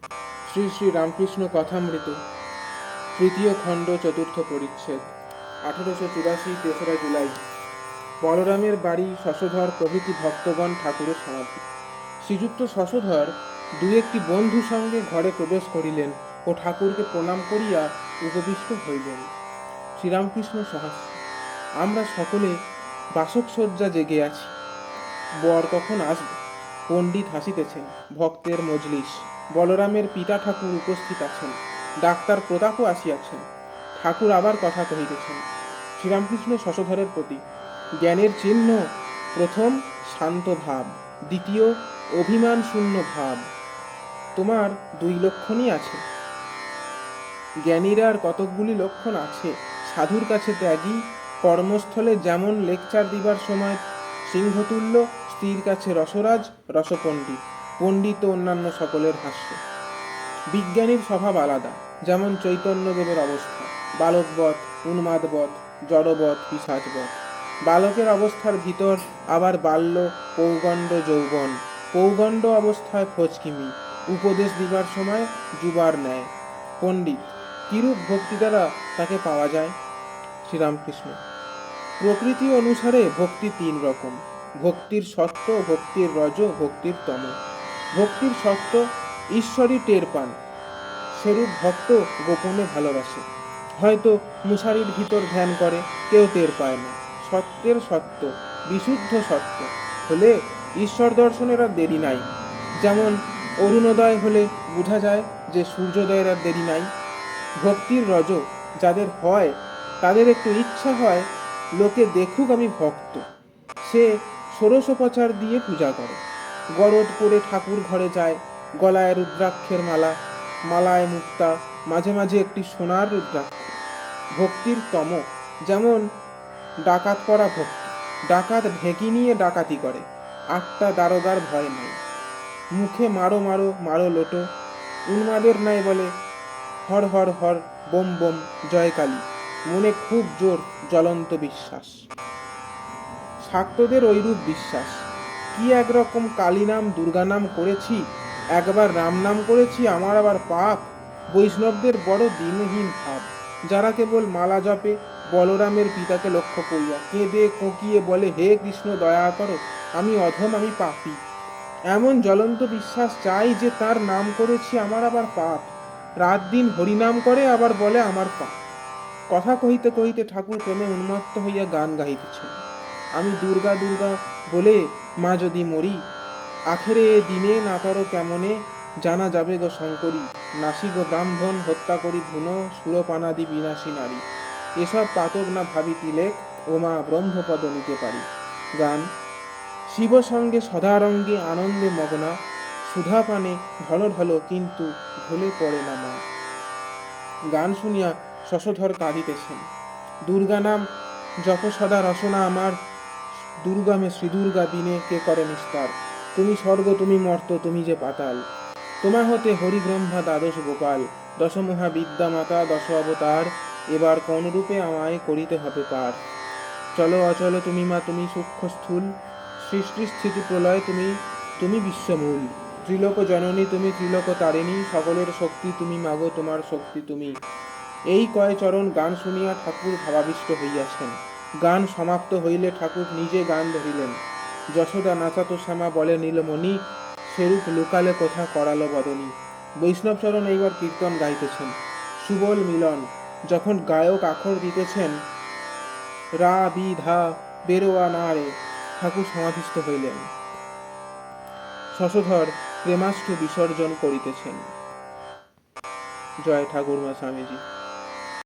শ্রী শ্রী রামকৃষ্ণ কথামৃত, তৃতীয় খণ্ড, চতুর্থ পরিচ্ছেদ। 1884, 3রা জুলাই। বলরামের বাড়ি, শশধর প্রভৃতি ভক্তগণ ঠাকুরের সমাধি। শ্রীযুক্ত শশধর দু একটি বন্ধু সঙ্গে ঘরে প্রবেশ করিলেন ও ঠাকুরকে প্রণাম করিয়া উপবিষ্ট হইলেন। শ্রীরামকৃষ্ণ সহাস্য। আমরা সকলে বাসকসজ্জা জেগে আছি। বর কখন আসবে? পণ্ডিত হাসিতেছেন। ভক্তের মজলিস। বলরামের পিতা ঠাকুর উপস্থিত আছেন। ডাক্তার প্রতাপও আসিয়াছেন। ঠাকুর আবার কথা কহিতেছেন। শ্রীরামকৃষ্ণ শশধরের প্রতি। জ্ঞানের চিহ্ন: প্রথম শান্ত ভাব, দ্বিতীয় অভিমান শূন্য ভাব। তোমার 2 লক্ষণই আছে। জ্ঞানীর আর কতকগুলি লক্ষণ আছে। সাধুর কাছে ত্যাগী, কর্মস্থলে যেমন লেকচার দিবার সময় সিংহতুল্য, স্ত্রীর কাছে রসরাজ, রসপণ্ডিত, পণ্ডিত ও অন্যান্য সকলের হাস্য। বিজ্ঞানীর স্বভাব আলাদা, যেমন চৈতন্যদেবের অবস্থা: বালকবৎ, উন্মাদবৎ, জড়বৎ, পিশাচবৎ। বালকের অবস্থার ভিতর আবার বাল্য, পৌগণ্ড, যৌবন। পৌগণ্ড অবস্থায় ফচকিমি, উপদেশ দিবার সময় যুবার ন্যায়। পণ্ডিত: কিরূপ ভক্তি দ্বারা তাকে পাওয়া যায়? শ্রীরামকৃষ্ণ: প্রকৃতি অনুসারে ভক্তি 3 রকম: ভক্তির সত্ত্ব, ভক্তির রজ, ভক্তির তম। ভক্তির সত্ত্ব ঈশ্বরই টের পান, সেরূপ ভক্ত গোপনে ভালোবাসে। হয়তো মুশারির ভিতর ধ্যান করে, কেউ টের পায় না। সত্যের সত্য, বিশুদ্ধ সত্য হলে ঈশ্বর দর্শনের আর দেরি নাই। যেমন অরুণোদয় হলে বোঝা যায় যে সূর্যোদয়ের আর দেরি নাই। ভক্তির রজ যাদের হয়, তাদের একটু ইচ্ছা হয় লোকে দেখুক আমি ভক্ত। সে ষোড়শোপচার দিয়ে পূজা করে, গরদ পরে ঠাকুর ঘরে যায়, গলায় রুদ্রাক্ষের মালা, মালায় মুক্তা, মাঝে মাঝে একটি সোনার রুদ্রাক্ষ। ভক্তির তম যেমন ডাকাত পরা ভক্তি। ডাকাত ঢেঁকি নিয়ে ডাকাতি করে, 8টা দারোগার ভয় নাই। মুখে মারো মারো মারো লোটো। উন্মাদের নাই বলে হর হর হর, বোম বোম, জয় কালী। মনে খুব জোর জ্বলন্ত বিশ্বাস। শাক্তদের ঐরূপ বিশ্বাস। কি একরকম কালী নাম, দুর্গা নাম করেছি, একবার রাম নাম করেছি, আমার আবার পাপ। বৈষ্ণবদের বড় দিনহীন ভাব। যারা কেবল মালা জপে, বলরামের পিতাকে লক্ষ্য করিয়া কেঁদে কোঁকিয়ে বলে, হে কৃষ্ণ দয়া করো, আমি অধম, আমি পাপী। এমন জ্বলন্ত বিশ্বাস চাই যে তার নাম করেছি, আমার আবার পাপ। রাত দিন হরিনাম করে, আবার বলে আমার পাপ। কথা কহিতে কহিতে ঠাকুর প্রেমে উন্মত্ত হইয়া গান গাহিতেছেন। আমি দুর্গা দুর্গা বলে মা যদি মরি, আখেরে এ দিনে নাতর কেমনে জানা যাবে গো শঙ্করী, নাসি গো ব্রাহ্মণ হত্যা করি ধুন, সুরপানাদি বিনাশী নারী। এসব পাতক না ভাবি তিলেক, ও মা ব্রহ্মপদ নিতে পারি। গান: শিব সঙ্গে সদারঙ্গে আনন্দে মগ্না, সুধা পানে ঢল ঢল কিন্তু ঢলে পড়ে না মা। গান শুনিয়া শশধর কাঁদিতেছেন। দুর্গা নাম জপ সদা রসনা আমার, দুর্গমে শ্রীদুর্গা বিনে কে করে নিস্তার। তুমি স্বর্গ, তুমি মর্ত, তুমি যে পাতাল। তোমা হতে হরিব্রহ্মা দ্বাদশ গোপাল, দশমহা বিদ্যা মাতা, 10 অবতার। এবার কোন রূপে আমায় করিতে হবে পার। চলো অচল তুমি মা, তুমি সূক্ষ্ম স্থূল, সৃষ্টি স্থিতি প্রলয় তুমি, তুমি বিশ্বমূল। ত্রিলোক জননী তুমি, ত্রিলোক তারিণী, সকলের শক্তি তুমি মাগো, তোমার শক্তি তুমি। এই কয় চরণ গান শুনিয়া ঠাকুর ভাবাবিষ্ট হইয়াছেন। গান সমাপ্ত হইলে ঠাকুর নিজে গান ধরিলেন। যশোদা নাচাতো শ্যামা বলে নীলমণি, সেরূপ লুকালে কোথা করালো বদনী। বৈষ্ণবচরণ এইবার কীর্তন গাইতেছেন। সুবল মিলন। যখন গায়ক আখর দিতেছেন রা বি ধা বেরোয়া না রে, ঠাকুর সমাধিস্থ হইলেন। শশধর প্রেমাশ্রু বিসর্জন করিতেছেন। জয় ঠাকুরমা স্বামীজি।